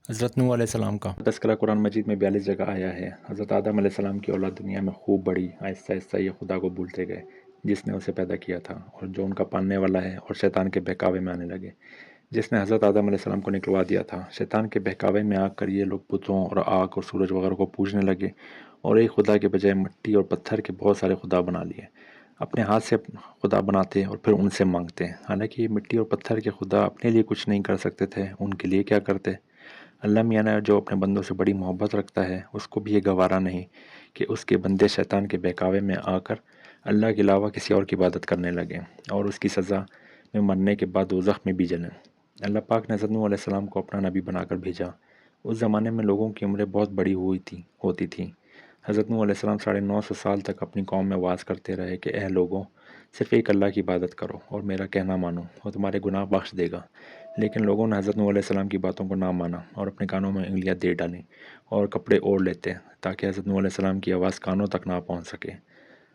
حضرت نوح علیہ السلام کا تذکرہ قرآن مجید میں 42 جگہ آیا ہے۔ حضرت آدم علیہ السلام کی اولاد دنیا میں خوب بڑی، آہستہ آہستہ یہ خدا کو بھولتے گئے جس نے اسے پیدا کیا تھا اور جو ان کا پالنے والا ہے، اور شیطان کے بہکاوے میں آنے لگے جس نے حضرت آدم علیہ السلام کو نکلوا دیا تھا۔ شیطان کے بہکاوے میں آ کر یہ لوگ بتوں اور آگ اور سورج وغیرہ کو پوجنے لگے اور ایک خدا کے بجائے مٹی اور پتھر کے بہت سارے خدا بنا لیے۔ اپنے ہاتھ سے خدا بناتے اور پھر ان سے مانگتے، حالانکہ یہ مٹی اور پتھر کے خدا اپنے لیے کچھ نہیں کر سکتے تھے، ان کے لیے کیا کرتے؟ اللہ میاں نے جو اپنے بندوں سے بڑی محبت رکھتا ہے، اس کو بھی یہ گوارا نہیں کہ اس کے بندے شیطان کے بہکاوے میں آ کر اللہ کے علاوہ کسی اور کی عبادت کرنے لگیں اور اس کی سزا میں مرنے کے بعد دوزخ میں بھی جلیں۔ اللہ پاک نے حضرت نوح علیہ السلام کو اپنا نبی بنا کر بھیجا۔ اس زمانے میں لوگوں کی عمریں بہت بڑی ہوتی تھیں۔ حضرت نوح علیہ السلام 950 سال تک اپنی قوم میں واز کرتے رہے کہ اے لوگوں، صرف ایک اللہ کی عبادت کرو اور میرا کہنا مانو، وہ تمہارے گناہ بخش دے گا۔ لیکن لوگوں نے حضرت نوح علیہ السلام کی باتوں کو نہ مانا اور اپنے کانوں میں انگلیاں دے ڈالیں اور کپڑے اوڑھ لیتے تاکہ حضرت نوح علیہ السلام کی آواز کانوں تک نہ پہنچ سکے۔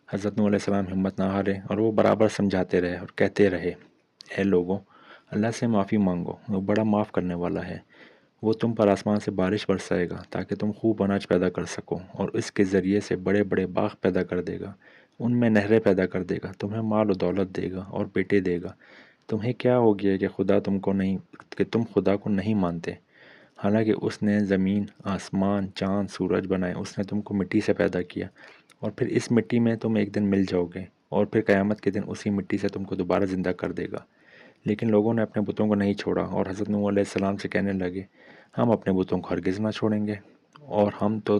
حضرت نوح علیہ السلام ہمت نہ ہارے اور وہ برابر سمجھاتے رہے اور کہتے رہے، اے لوگوں، اللہ سے معافی مانگو، وہ بڑا معاف کرنے والا ہے۔ وہ تم پر آسمان سے بارش برسائے گا تاکہ تم خوب اناج پیدا کر سکو اور اس کے ذریعے سے بڑے بڑے باغ پیدا کر دے گا، ان میں نہریں پیدا کر دے گا، تمہیں مال و دولت دے گا اور بیٹے دے گا۔ تمہیں کیا ہو گیا کہ تم خدا کو نہیں مانتے، حالانکہ اس نے زمین، آسمان، چاند، سورج بنائے، اس نے تم کو مٹی سے پیدا کیا اور پھر اس مٹی میں تم ایک دن مل جاؤ گے اور پھر قیامت کے دن اسی مٹی سے تم کو دوبارہ زندہ کر دے گا۔ لیکن لوگوں نے اپنے بتوں کو نہیں چھوڑا اور حضرت نوح علیہ السلام سے کہنے لگے، ہم اپنے بتوں کو ہرگز نہ چھوڑیں گے، اور ہم تو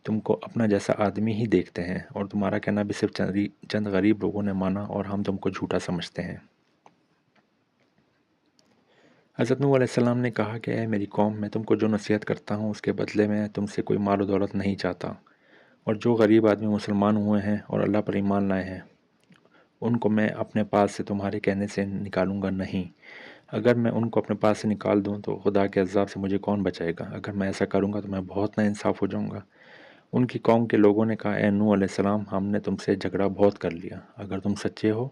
تم کو اپنا جیسا آدمی ہی دیکھتے ہیں اور تمہارا کہنا بھی صرف چند غریب لوگوں نے مانا اور ہم تم کو جھوٹا سمجھتے ہیں۔ حضرت نوح علیہ السلام نے کہا کہ اے میری قوم، میں تم کو جو نصیحت کرتا ہوں اس کے بدلے میں تم سے کوئی مال و دولت نہیں چاہتا، اور جو غریب آدمی مسلمان ہوئے ہیں اور اللہ پر ایمان لائے ہیں ان کو میں اپنے پاس سے تمہارے کہنے سے نکالوں گا نہیں۔ اگر میں ان کو اپنے پاس سے نکال دوں تو خدا کے عذاب سے مجھے کون بچائے گا؟ اگر میں ایسا کروں گا تو میں بہت ناانصاف ہو جاؤں گا۔ ان کی قوم کے لوگوں نے کہا، اے نوح علیہ السلام، ہم نے تم سے جھگڑا بہت کر لیا، اگر تم سچے ہو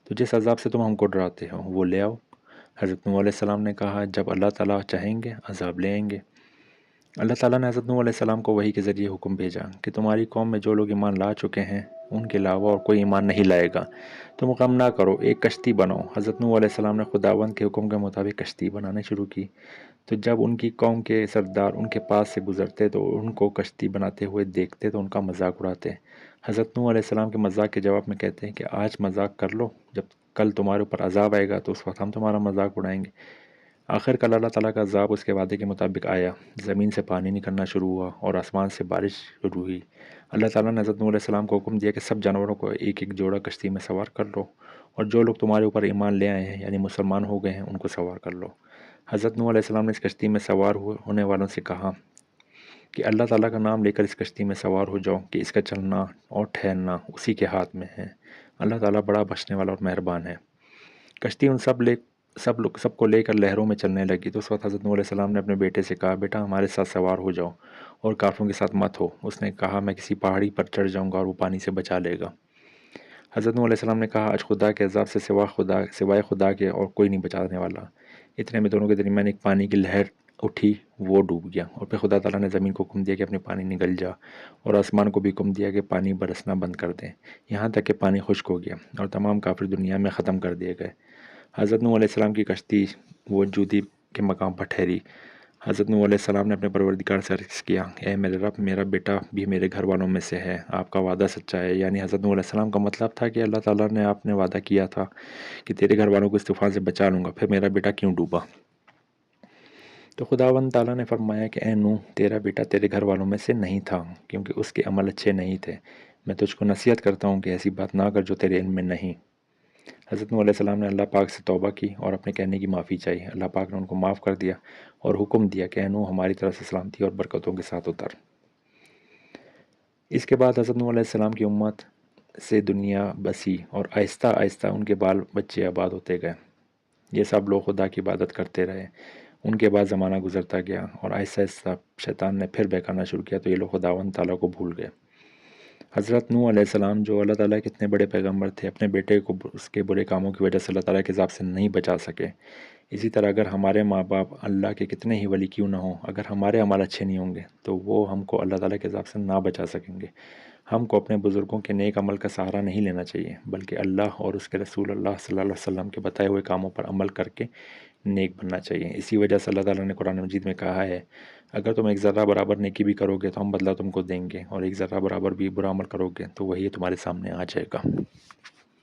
تو جس عذاب سے تم ہم کو ڈراتے ہو وہ لے آؤ۔ حضرت نوح علیہ السلام نے کہا، جب اللہ تعالیٰ چاہیں گے عذاب لے آئیں گے۔ اللہ تعالیٰ نے حضرت نوح علیہ السلام کو وحی کے ذریعے حکم بھیجا کہ تمہاری قوم میں جو لوگ ایمان لا چکے ہیں ان کے علاوہ اور کوئی ایمان نہیں لائے گا، تم غم نہ کرو، ایک کشتی بناؤ۔ حضرت نوح علیہ السلام نے خداوند کے حکم کے مطابق کشتی بنانے شروع کی، تو جب ان کی قوم کے سردار ان کے پاس سے گزرتے تو ان کو کشتی بناتے ہوئے دیکھتے تو ان کا مذاق اڑاتے۔ حضرت نوح علیہ السلام کے مذاق کے جواب میں کہتے ہیں کہ آج مذاق کر لو، جب کل تمہارے اوپر عذاب آئے گا تو اس وقت ہم تمہارا مذاق اڑائیں گے۔ آخر کل اللہ تعالیٰ کا عذاب اس کے وعدے کے مطابق آیا، زمین سے پانی نکلنا شروع ہوا اور آسمان سے بارش شروع ہوئی۔ اللہ تعالیٰ نے حضرت نوح علیہ السلام کو حکم دیا کہ سب جانوروں کو ایک ایک جوڑا کشتی میں سوار کر لو، اور جو لوگ تمہارے اوپر ایمان لے آئے ہیں یعنی مسلمان ہو گئے ہیں ان کو سوار کر لو۔ حضرت نوح علیہ السلام نے اس کشتی میں سوار ہونے والوں سے کہا کہ اللہ تعالیٰ کا نام لے کر اس کشتی میں سوار ہو جاؤ کہ اس کا چلنا اور ٹھہرنا اسی کے ہاتھ میں ہے، اللہ تعالیٰ بڑا بخشنے والا اور مہربان ہے۔ کشتی ان سب کو لے کر لہروں میں چلنے لگی، تو اس وقت حضرت نوح علیہ السلام نے اپنے بیٹے سے کہا، بیٹا ہمارے ساتھ سوار ہو جاؤ اور کافروں کے ساتھ مت ہو۔ اس نے کہا، میں کسی پہاڑی پر چڑھ جاؤں گا اور وہ پانی سے بچا لے گا۔ حضرت نوح علیہ السلام نے کہا، آج خدا کے عذاب سے سوائے خدا کے اور کوئی نہیں بچانے والا۔ اتنے میں دونوں کے درمیان ایک پانی کی لہر اٹھی، وہ ڈوب گیا، اور پھر خدا تعالیٰ نے زمین کو حکم دیا کہ اپنے پانی نگل جا، اور آسمان کو بھی حکم دیا کہ پانی برسنا بند کر دیں، یہاں تک کہ پانی خشک ہو گیا اور تمام کافر دنیا میں ختم کر دیے گئے۔ حضرت نوح علیہ السلام کی کشتی وجودی کے مقام پر ٹھہری۔ حضرت نوح علیہ السلام نے اپنے پروردگار سے عرض کیا، اے میرے رب، میرا بیٹا بھی میرے گھر والوں میں سے ہے، آپ کا وعدہ سچا ہے۔ یعنی حضرت نوح علیہ السلام کا مطلب تھا کہ اللہ تعالیٰ نے آپ نے وعدہ کیا تھا کہ تیرے گھر والوں کو اس طوفان سے بچا لوں گا، پھر میرا بیٹا کیوں ڈوبا؟ تو خداوند تعالیٰ نے فرمایا کہ اے نوح، تیرا بیٹا تیرے گھر والوں میں سے نہیں تھا کیونکہ اس کے عمل اچھے نہیں تھے۔ میں تجھ کو نصیحت کرتا ہوں کہ ایسی بات نہ کر جو تیرے علم میں نہیں۔ حضرت نوح علیہ السلام نے اللہ پاک سے توبہ کی اور اپنے کہنے کی معافی چاہی۔ اللہ پاک نے ان کو معاف کر دیا اور حکم دیا کہ اے نوح، ہماری طرف سے سلامتی اور برکتوں کے ساتھ اتر۔ اس کے بعد حضرت نوح علیہ السلام کی امت سے دنیا بسی اور آہستہ آہستہ ان کے بال بچے آباد ہوتے گئے۔ یہ سب لوگ خدا کی عبادت کرتے رہے۔ ان کے بعد زمانہ گزرتا گیا اور آہستہ آہستہ شیطان نے پھر بہکانا شروع کیا، تو یہ لوگ خداوند تعالیٰ کو بھول گئے۔ حضرت نوح علیہ السلام جو اللہ تعالیٰ کے اتنے بڑے پیغمبر تھے، اپنے بیٹے کو اس کے برے کاموں کی وجہ سے اللہ تعالیٰ کے عذاب سے نہیں بچا سکے۔ اسی طرح اگر ہمارے ماں باپ اللہ کے کتنے ہی ولی کیوں نہ ہوں، اگر ہمارے عمل اچھے نہیں ہوں گے تو وہ ہم کو اللہ تعالیٰ کے عذاب سے نہ بچا سکیں گے۔ ہم کو اپنے بزرگوں کے نیک عمل کا سہارا نہیں لینا چاہیے، بلکہ اللہ اور اس کے رسول اللہ صلی اللہ علیہ وسلم کے بتائے ہوئے کاموں پر عمل کر کے نیک بننا چاہیے۔ اسی وجہ سے اللہ تعالیٰ نے قرآن مجید میں کہا ہے، اگر تم ایک ذرہ برابر نیکی بھی کرو گے تو ہم بدلہ تم کو دیں گے، اور ایک ذرہ برابر بھی برا عمل کرو گے تو وہی تمہارے سامنے آ جائے گا۔